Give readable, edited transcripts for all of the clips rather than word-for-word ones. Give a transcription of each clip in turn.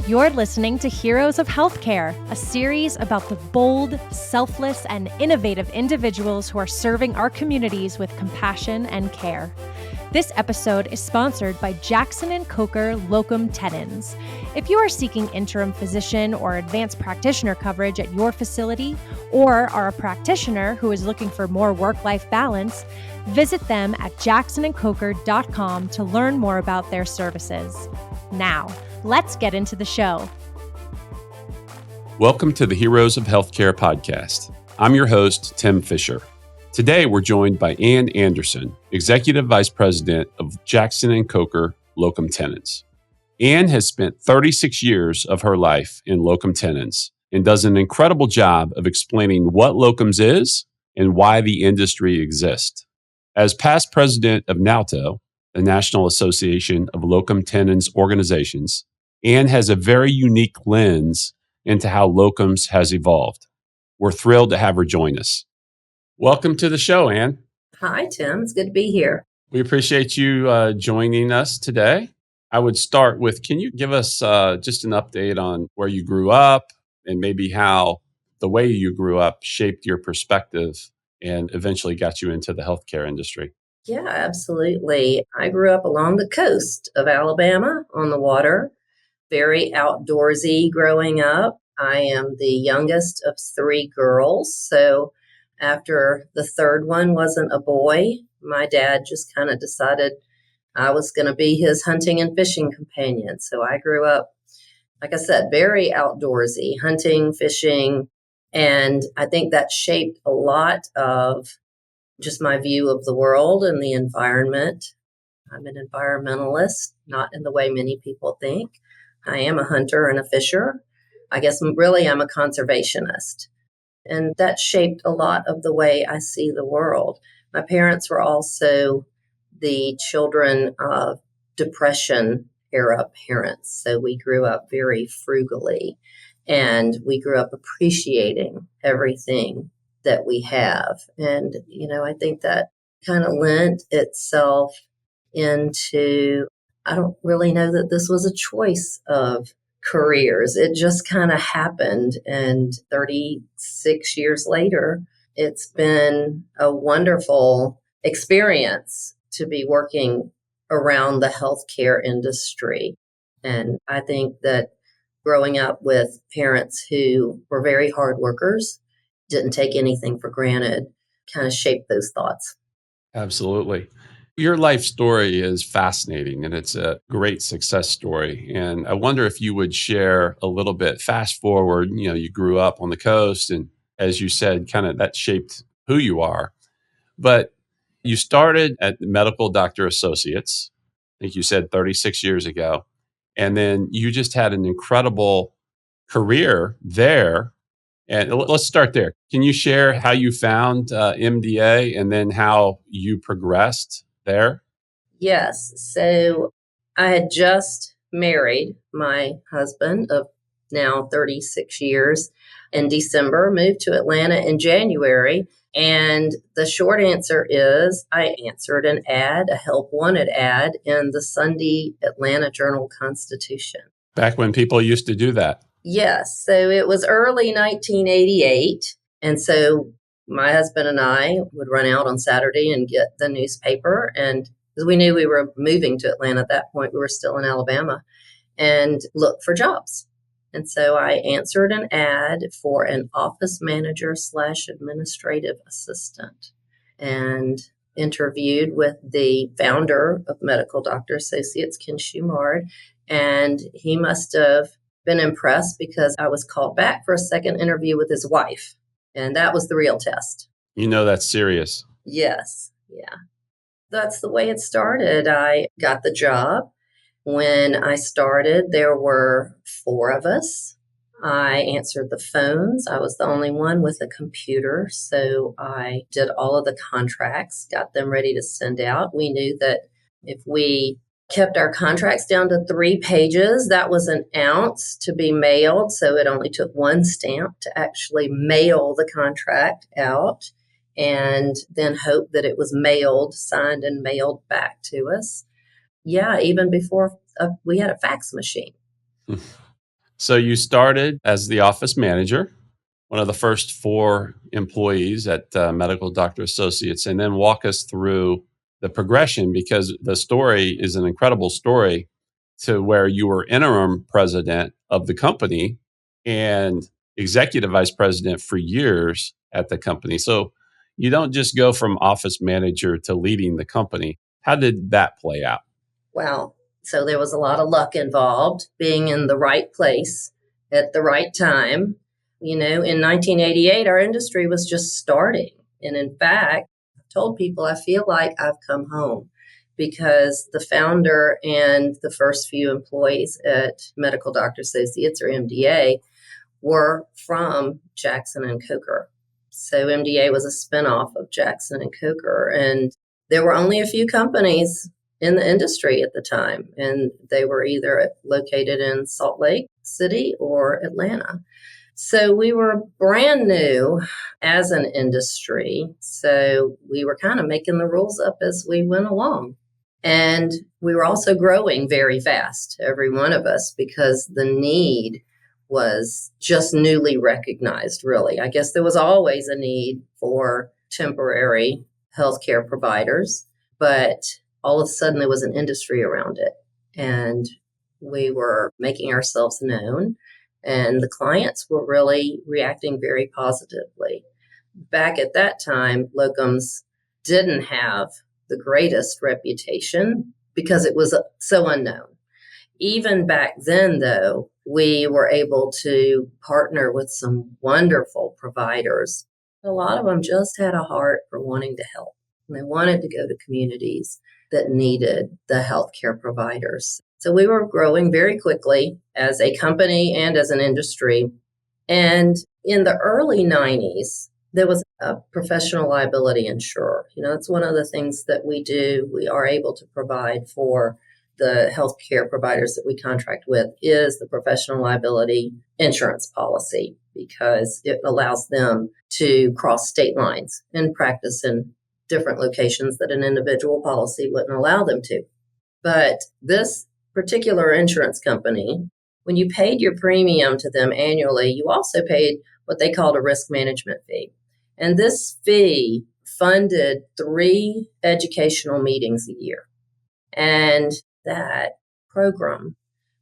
You're listening to Heroes of Healthcare, a series about the bold, selfless, and innovative individuals who are serving our communities with compassion and care. This episode is sponsored by Jackson & Coker Locum Tenens. If you are seeking interim physician or advanced practitioner coverage at your facility, or are a practitioner who is looking for more work-life balance, visit them at jacksonandcoker.com to learn more about their services. Now, let's get into the show. Welcome to the Heroes of Healthcare podcast. I'm your host, Tim Fisher. Today, we're joined by Ann Anderson, Executive Vice President of Jackson & Coker Locum Tenens. Ann has spent 36 years of her life in Locum Tenens and does an incredible job of explaining what locums is and why the industry exists. As past president of NALTO, the National Association of Locum Tenens Organizations, Ann has a very unique lens into how locums has evolved. We're thrilled to have her join us. Welcome to the show, Ann. Hi, Tim. It's good to be here. We appreciate you joining us today. I would start with, can you give us just an update on where you grew up and maybe how the way you grew up shaped your perspective and eventually got you into the healthcare industry? Yeah, absolutely. I grew up along the coast of Alabama on the water, very outdoorsy growing up. I am the youngest of three girls. So after the third one wasn't a boy, my dad just kind of decided I was going to be his hunting and fishing companion. So I grew up, like I said, very outdoorsy, hunting, fishing. And I think that shaped a lot of just my view of the world and the environment. I'm an environmentalist, not in the way many people think. I am a hunter and a fisher. I guess really I'm a conservationist. And that shaped a lot of the way I see the world. My parents were also the children of Depression era parents. So we grew up very frugally and we grew up appreciating everything that we have. And, I think that kind of lent itself into, I don't really know that this was a choice of careers. It just kind of happened. And 36 years later, it's been a wonderful experience to be working around the healthcare industry. And I think that growing up with parents who were very hard workers, didn't take anything for granted, kind of shaped those thoughts. Absolutely. Your life story is fascinating and it's a great success story. And I wonder if you would share a little bit, fast forward, you grew up on the coast and as you said, kind of that shaped who you are. But you started at Medical Doctor Associates, I think you said 36 years ago. And then you just had an incredible career there. And let's start there. Can you share how you found MDA and then how you progressed there? Yes. So I had just married my husband of now 36 years in December, moved to Atlanta in January. And the short answer is I answered an ad, a help wanted ad in the Sunday Atlanta Journal-Constitution. Back when people used to do that. Yes. So it was early 1988. And so my husband and I would run out on Saturday and get the newspaper. And because we knew we were moving to Atlanta at that point, we were still in Alabama, and look for jobs. And so I answered an ad for an office manager / administrative assistant and interviewed with the founder of Medical Doctor Associates, Ken Shumard. And he must have been impressed because I was called back for a second interview with his wife. And that was the real test. That's serious. Yes. Yeah. That's the way it started. I got the job. When I started, there were 4 of us. I answered the phones. I was the only one with a computer. So I did all of the contracts, got them ready to send out. We knew that if we kept our contracts down to 3 pages, that was an ounce to be mailed. So it only took 1 stamp to actually mail the contract out and then hope that it was mailed, signed and mailed back to us. Yeah, even before we had a fax machine. So you started as the office manager, one of the first four employees at Medical Doctor Associates, and then walk us through the progression because the story is an incredible story to where you were interim president of the company and executive vice president for years at the company. So you don't just go from office manager to leading the company. How did that play out? Well, so there was a lot of luck involved, being in the right place at the right time. In 1988, our industry was just starting. And in fact, I told people I feel like I've come home because the founder and the first few employees at Medical Doctor Associates, or MDA, were from Jackson and Coker. So MDA was a spinoff of Jackson and Coker. And there were only a few companies in the industry at the time, and they were either located in Salt Lake City or Atlanta. So we were brand new as an industry. So we were kind of making the rules up as we went along. And we were also growing very fast, every one of us, because the need was just newly recognized, really. I guess there was always a need for temporary healthcare providers, but all of a sudden there was an industry around it. And we were making ourselves known, and the clients were really reacting very positively. Back at that time, locums didn't have the greatest reputation because it was so unknown. Even back then, though, we were able to partner with some wonderful providers. A lot of them just had a heart for wanting to help, and they wanted to go to communities that needed the healthcare providers. So we were growing very quickly as a company and as an industry. And in the early 90s, there was a professional liability insurer. It's one of the things that we do. We are able to provide for the healthcare providers that we contract with is the professional liability insurance policy, because it allows them to cross state lines and practice in different locations that an individual policy wouldn't allow them to. But this particular insurance company, when you paid your premium to them annually, you also paid what they called a risk management fee. And this fee funded 3 educational meetings a year. And that program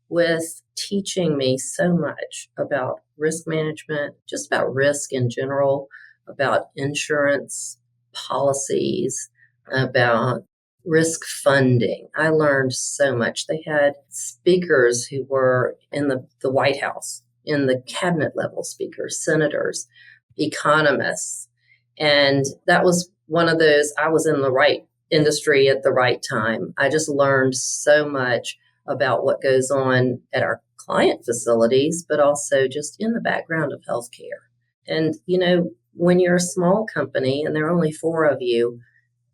was teaching me so much about risk management, just about risk in general, about insurance policies, about risk funding. I learned so much. They had speakers who were in the White House, in the cabinet level speakers, senators, economists. And that was one of those, I was in the right industry at the right time. I just learned so much about what goes on at our client facilities, but also just in the background of healthcare. And, when you're a small company and there are only 4 of you,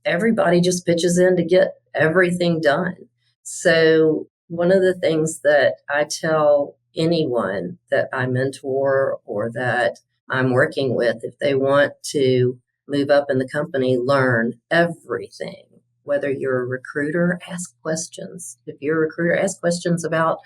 everybody just pitches in to get everything done. So one of the things that I tell anyone that I mentor or that I'm working with, if they want to move up in the company, learn everything. Whether you're a recruiter, ask questions. If you're a recruiter, ask questions about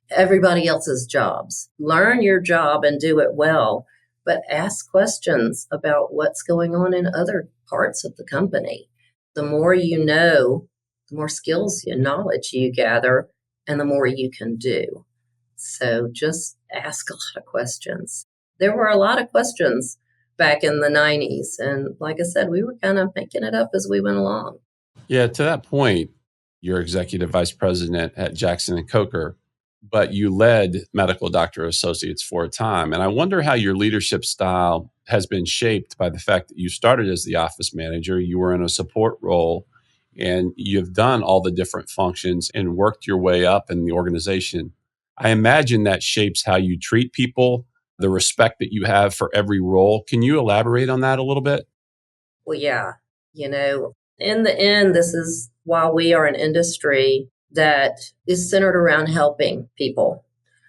everybody else's jobs. Learn your job and do it well, but ask questions about what's going on in other parts of the company. The more you know, the more skills and knowledge you gather, and the more you can do. So just ask a lot of questions. There were a lot of questions back in the 90s. And like I said, we were kind of making it up as we went along. Yeah, to that point, you're executive vice president at Jackson and Coker, but you led Medical Doctor Associates for a time. And I wonder how your leadership style has been shaped by the fact that you started as the office manager, you were in a support role, and you've done all the different functions and worked your way up in the organization. I imagine that shapes how you treat people, the respect that you have for every role. Can you elaborate on that a little bit? Well, yeah, in the end, this is why we are an industry that is centered around helping people.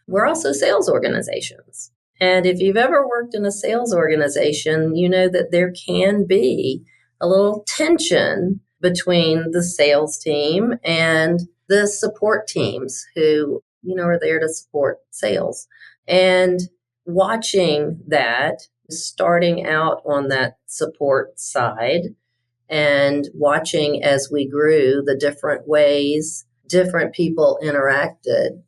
We're also sales organizations. And if you've ever worked in a sales organization, you know that there can be a little tension between the sales team and the support teams who, are there to support sales. And watching that, starting out on that support side and watching as we grew the different ways different people interacted,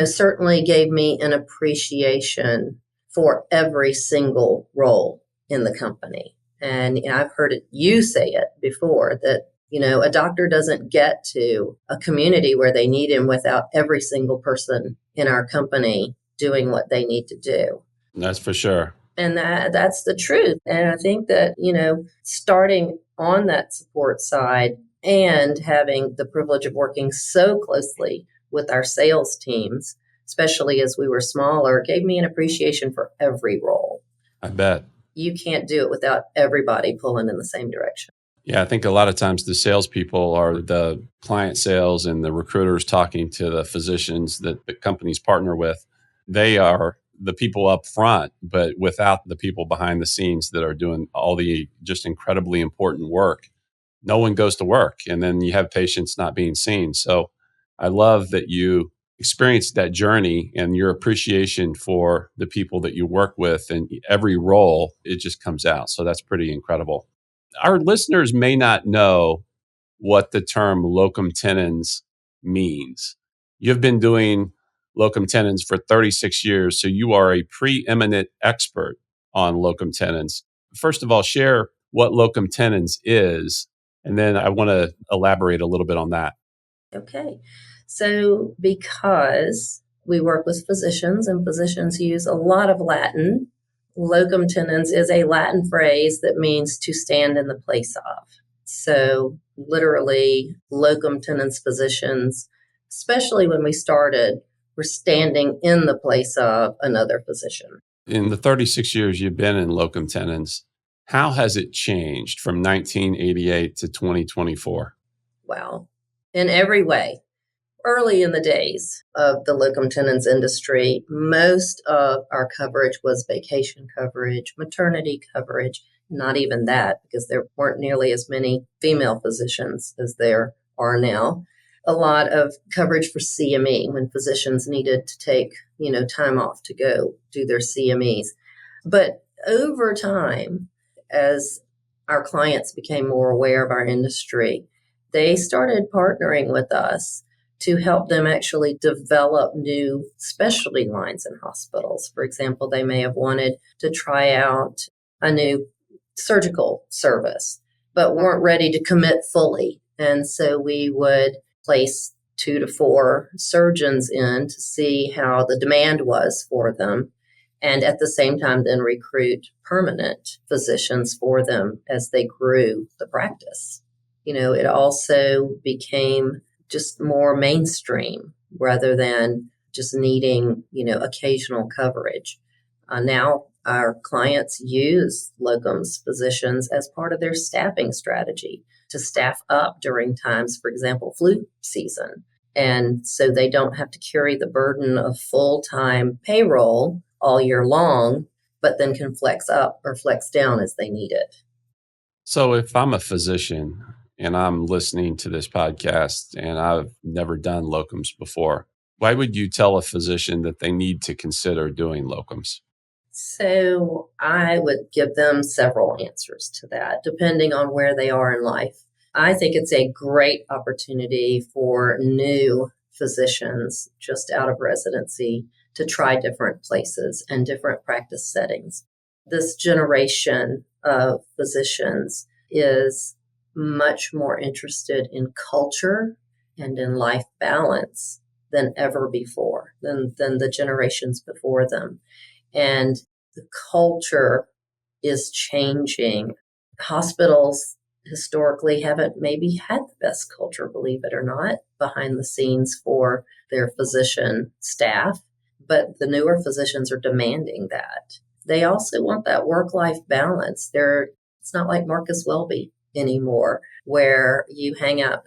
certainly gave me an appreciation for every single role in the company. And I've heard you say it before that, a doctor doesn't get to a community where they need him without every single person in our company doing what they need to do. That's for sure. And that's the truth. And I think that, starting on that support side and having the privilege of working so closely with our sales teams, especially as we were smaller, gave me an appreciation for every role. I bet. You can't do it without everybody pulling in the same direction. Yeah, I think a lot of times the salespeople are the client sales and the recruiters talking to the physicians that the companies partner with. They are the people up front, but without the people behind the scenes that are doing all the just incredibly important work, no one goes to work. And then you have patients not being seen. So I love that you experienced that journey and your appreciation for the people that you work with and every role, it just comes out. So that's pretty incredible. Our listeners may not know what the term locum tenens means. You've been doing locum tenens for 36 years, so you are a preeminent expert on locum tenens. First of all, share what locum tenens is, and then I want to elaborate a little bit on that. Okay. So because we work with physicians and physicians use a lot of Latin, locum tenens is a Latin phrase that means to stand in the place of. So literally, locum tenens physicians, especially when we started, were standing in the place of another physician. In the 36 years you've been in locum tenens, how has it changed from 1988 to 2024? Wow. In every way. Early in the days of the locum tenens industry, most of our coverage was vacation coverage, maternity coverage, not even that, because there weren't nearly as many female physicians as there are now. A lot of coverage for CME when physicians needed to take, time off to go do their CMEs. But over time, as our clients became more aware of our industry, they started partnering with us to help them actually develop new specialty lines in hospitals. For example, they may have wanted to try out a new surgical service, but weren't ready to commit fully. And so we would place 2 to 4 surgeons in to see how the demand was for them. And at the same time, then recruit permanent physicians for them as they grew the practice. It also became just more mainstream rather than just needing, occasional coverage. Now our clients use locums physicians as part of their staffing strategy to staff up during times, for example, flu season. And so they don't have to carry the burden of full-time payroll all year long, but then can flex up or flex down as they need it. So if I'm a physician and I'm listening to this podcast and I've never done locums before, why would you tell a physician that they need to consider doing locums? So I would give them several answers to that, depending on where they are in life. I think it's a great opportunity for new physicians just out of residency to try different places and different practice settings. This generation of physicians is much more interested in culture and in life balance than ever before, than the generations before them. And the culture is changing. Hospitals historically haven't maybe had the best culture, believe it or not, behind the scenes for their physician staff, but the newer physicians are demanding that. They also want that work-life balance. It's not like Marcus Welby anymore, where you hang up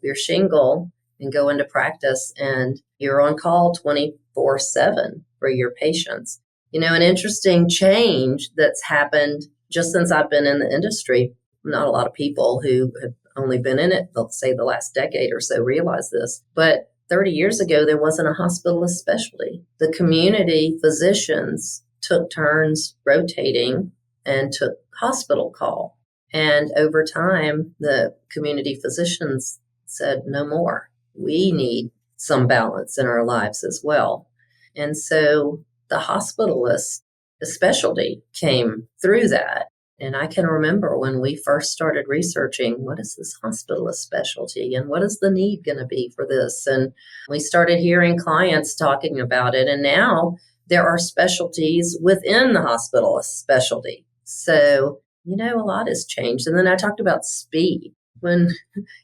your shingle and go into practice and you're on call 24/7 for your patients. An interesting change that's happened just since I've been in the industry. Not a lot of people who have only been in it, let's say the last decade or so, realize this, but 30 years ago, there wasn't a hospitalist specialty. The community physicians took turns rotating and took hospital call. And over time, the community physicians said, no more. We need some balance in our lives as well. And so the hospitalist specialty came through that. And I can remember when we first started researching, what is this hospitalist specialty and what is the need going to be for this? And we started hearing clients talking about it. And now there are specialties within the hospitalist specialty. So, a lot has changed. And then I talked about speed. When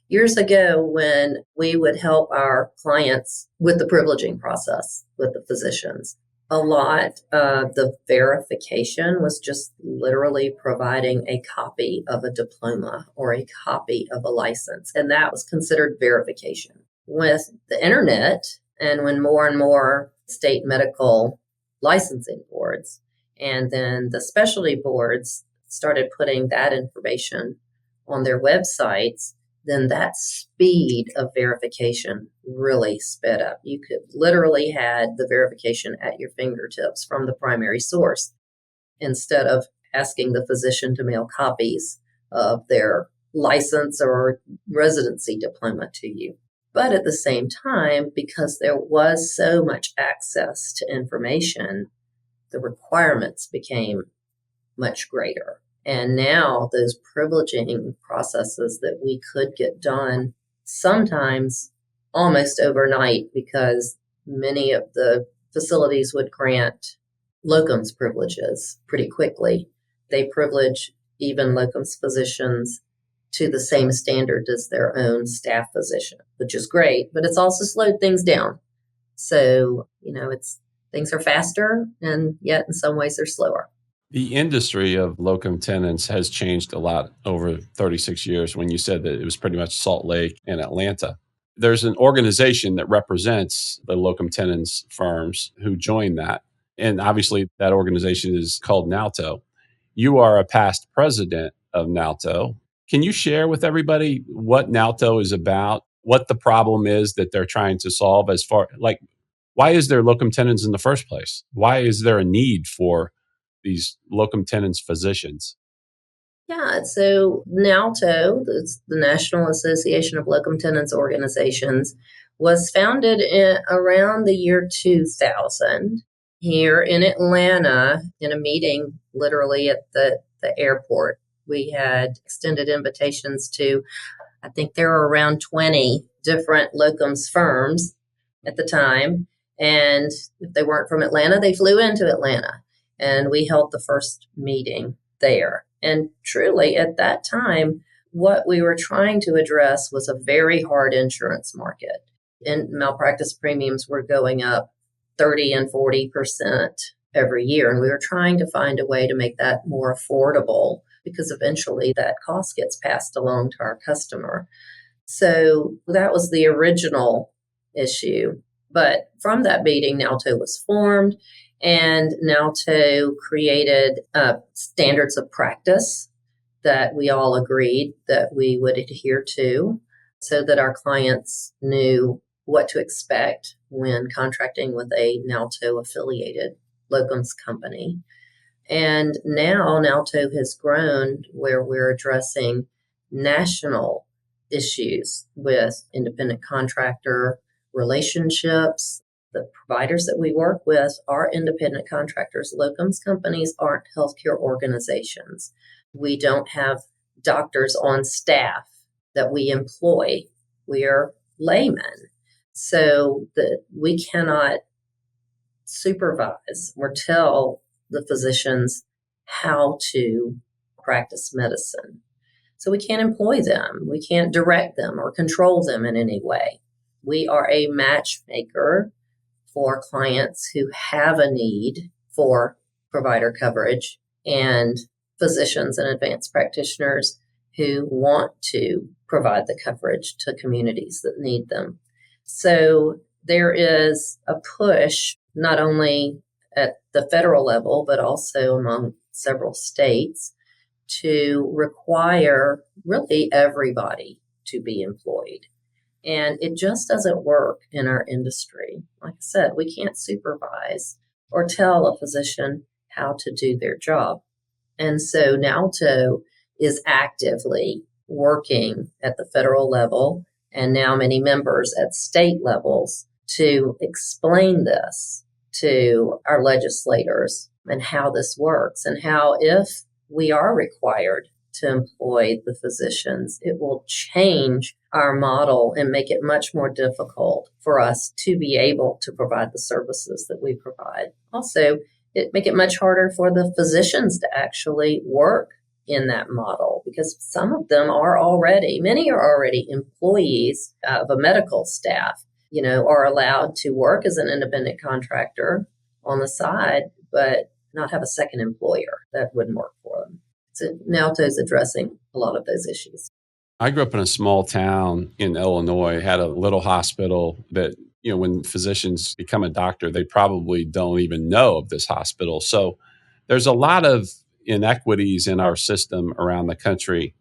years ago, when we would help our clients with the privileging process with the physicians, a lot of the verification was just literally providing a copy of a diploma or a copy of a license. And that was considered verification. With the internet, and when more and more state medical licensing boards and then the specialty boards started putting that information on their websites, then that speed of verification really sped up. You could literally had the verification at your fingertips from the primary source instead of asking the physician to mail copies of their license or residency diploma to you. But at the same time, because there was so much access to information, the requirements became much greater. And now those privileging processes that we could get done sometimes almost overnight, because many of the facilities would grant locums privileges pretty quickly. They privilege even locums physicians to the same standard as their own staff physician, which is great, but it's also slowed things down. So, things are faster, and yet in some ways they're slower. The industry of locum tenens has changed a lot over 36 years. When you said that it was pretty much Salt Lake and Atlanta, there's an organization that represents the locum tenens firms who join that. And obviously that organization is called NALTO. You are a past president of NALTO. Can you share with everybody what NALTO is about, what the problem is that they're trying to solve why is there locum tenens in the first place? Why is there a need for these locum tenens physicians? Yeah, so NALTO, the National Association of Locum Tenens Organizations, was founded around the year 2000 here in Atlanta in a meeting literally at the airport. We had extended invitations to, I think there were around 20 different locums firms at the time. And if they weren't from Atlanta, they flew into Atlanta. And we held the first meeting there. And truly, at that time, what we were trying to address was a very hard insurance market. And malpractice premiums were going up 30 and 40% every year. And we were trying to find a way to make that more affordable, because eventually that cost gets passed along to our customer. So that was the original issue. But from that meeting, NALTO was formed, and NALTO created standards of practice that we all agreed that we would adhere to, so that our clients knew what to expect when contracting with a NALTO affiliated locums company. And now NALTO has grown where we're addressing national issues with independent contractor relationships. The providers that we work with are independent contractors. Locums companies aren't healthcare organizations. We don't have doctors on staff that we employ. We are laymen. So that we cannot supervise or tell the physicians how to practice medicine. So we can't employ them. We can't direct them or control them in any way. We are a matchmaker for clients who have a need for provider coverage and physicians and advanced practitioners who want to provide the coverage to communities that need them. So there is a push not only at the federal level, but also among several states to require really everybody to be employed. And it just doesn't work in our industry. Like I said, we can't supervise or tell a physician how to do their job. And so NALTO is actively working at the federal level and now many members at state levels to explain this to our legislators and how this works and how if we are required to employ the physicians, it will change our model and make it much more difficult for us to be able to provide the services that we provide. Also, it make it much harder for the physicians to actually work in that model because some of them are already, many are already employees of a medical staff, are allowed to work as an independent contractor on the side, but not have a second employer. That wouldn't work for them. So NALTO is addressing a lot of those issues. I grew up in a small town in Illinois, had a little hospital that, when physicians become a doctor, they probably don't even know of this hospital. So there's a lot of inequities in our system around the country.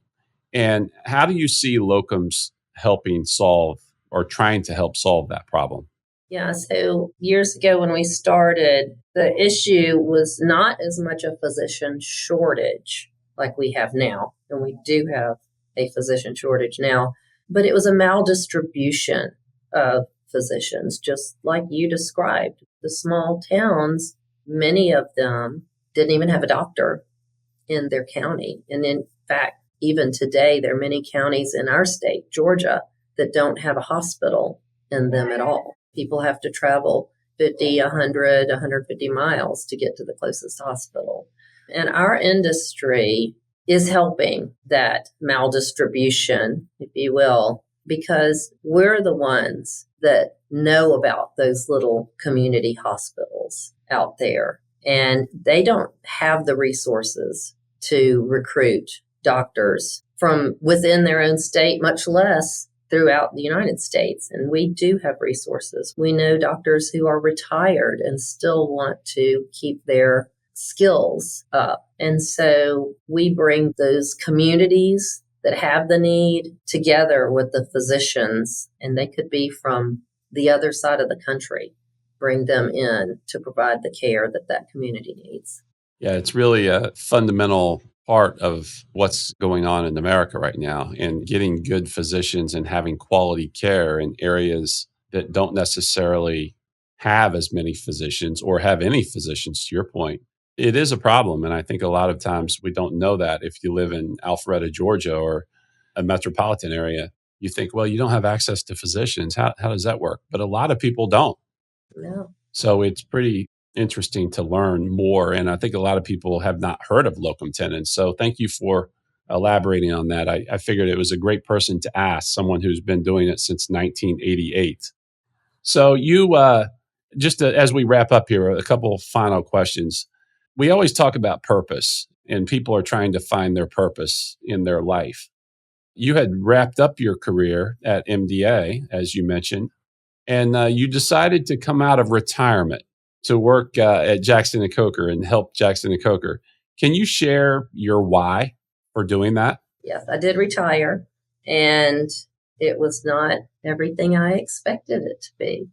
And how do you see locums helping solve or trying to help solve that problem? Yeah, so years ago when we started, the issue was not as much a physician shortage like we have now, and we do have a physician shortage now, but it was a maldistribution of physicians, just like you described. The small towns, many of them didn't even have a doctor in their county. And in fact, even today, there are many counties in our state, Georgia, that don't have a hospital in them at all. People have to travel 50, 100, 150 miles to get to the closest hospital. And our industry is helping that maldistribution, if you will, because we're the ones that know about those little community hospitals out there. And they don't have the resources to recruit doctors from within their own state, much less throughout the United States. And we do have resources. We know doctors who are retired and still want to keep their skills up. And so we bring those communities that have the need together with the physicians, and they could be from the other side of the country, bring them in to provide the care that that community needs. Yeah, it's really a fundamental part of what's going on in America right now, and getting good physicians and having quality care in areas that don't necessarily have as many physicians or have any physicians, to your point. It is a problem. And I think a lot of times we don't know that. If you live in Alpharetta, Georgia, or a metropolitan area, you think, well, you don't have access to physicians. How does that work? But a lot of people don't. No. So it's pretty interesting to learn more. And I think a lot of people have not heard of Locum Tenens. So thank you for elaborating on that. I figured it was a great person to ask, someone who's been doing it since 1988. So as we wrap up here, a couple of final questions. We always talk about purpose, and people are trying to find their purpose in their life. You had wrapped up your career at MDA, as you mentioned, and you decided to come out of retirement to work at Jackson & Coker and help Jackson & Coker. Can you share your why for doing that? Yes, I did retire, and it was not everything I expected it to be.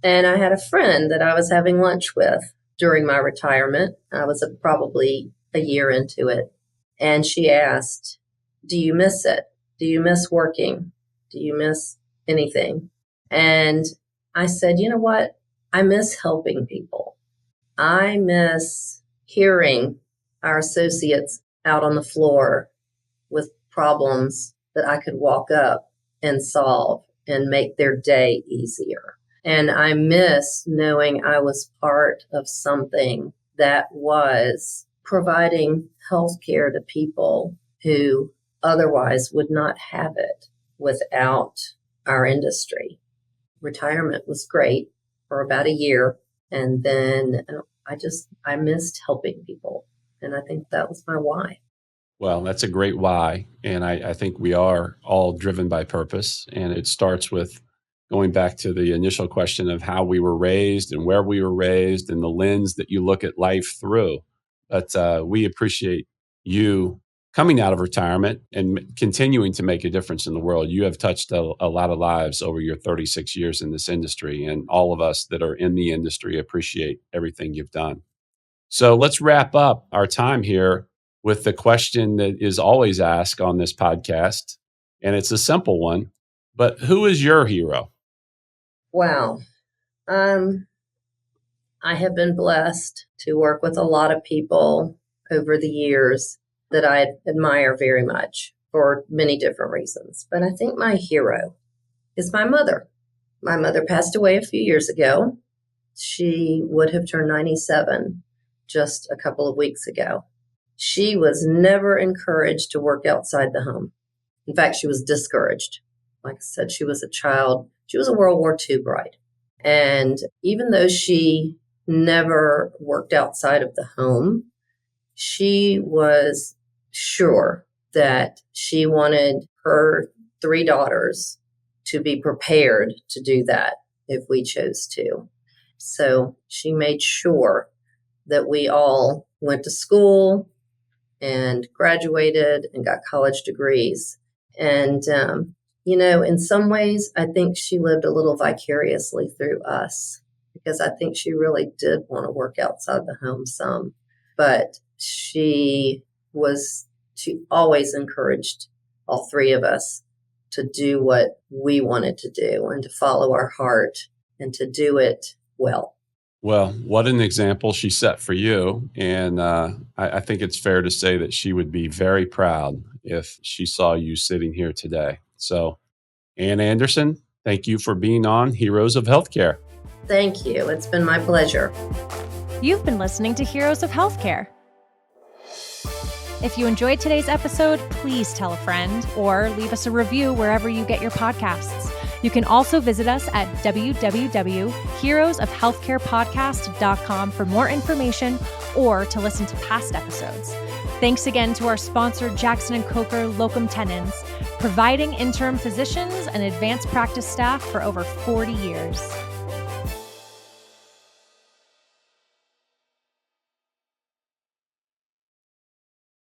And I had a friend that I was having lunch with during my retirement. I was probably a year into it. And she asked, do you miss it? Do you miss working? Do you miss anything? And I said, you know what? I miss helping people. I miss hearing our associates out on the floor with problems that I could walk up and solve and make their day easier. And I miss knowing I was part of something that was providing health care to people who otherwise would not have it without our industry. Retirement was great for about a year. And then I missed helping people. And I think that was my why. Well, that's a great why. And I think we are all driven by purpose. And it starts with going back to the initial question of how we were raised and where we were raised and the lens that you look at life through. But we appreciate you coming out of retirement and continuing to make a difference in the world. You have touched a lot of lives over your 36 years in this industry, and all of us that are in the industry appreciate everything you've done. So let's wrap up our time here with the question that is always asked on this podcast, and it's a simple one, but who is your hero? Wow. I have been blessed to work with a lot of people over the years that I admire very much for many different reasons. But I think my hero is my mother. My mother passed away a few years ago. She would have turned 97 just a couple of weeks ago. She was never encouraged to work outside the home. In fact, she was discouraged. Like I said, she was a child. She was a World War II bride. And even though she never worked outside of the home, she was sure that she wanted her 3 daughters to be prepared to do that if we chose to. So she made sure that we all went to school and graduated and got college degrees. And, in some ways, I think she lived a little vicariously through us, because I think she really did want to work outside the home some. But she always encouraged all 3 of us to do what we wanted to do and to follow our heart and to do it well. Well, what an example she set for you. And I think it's fair to say that she would be very proud if she saw you sitting here today. So, Ann Anderson, thank you for being on Heroes of Healthcare. Thank you. It's been my pleasure. You've been listening to Heroes of Healthcare. If you enjoyed today's episode, please tell a friend or leave us a review wherever you get your podcasts. You can also visit us at www.heroesofhealthcarepodcast.com for more information or to listen to past episodes. Thanks again to our sponsor, Jackson & Coker Locum Tenens, providing interim physicians and advanced practice staff for over 40 years.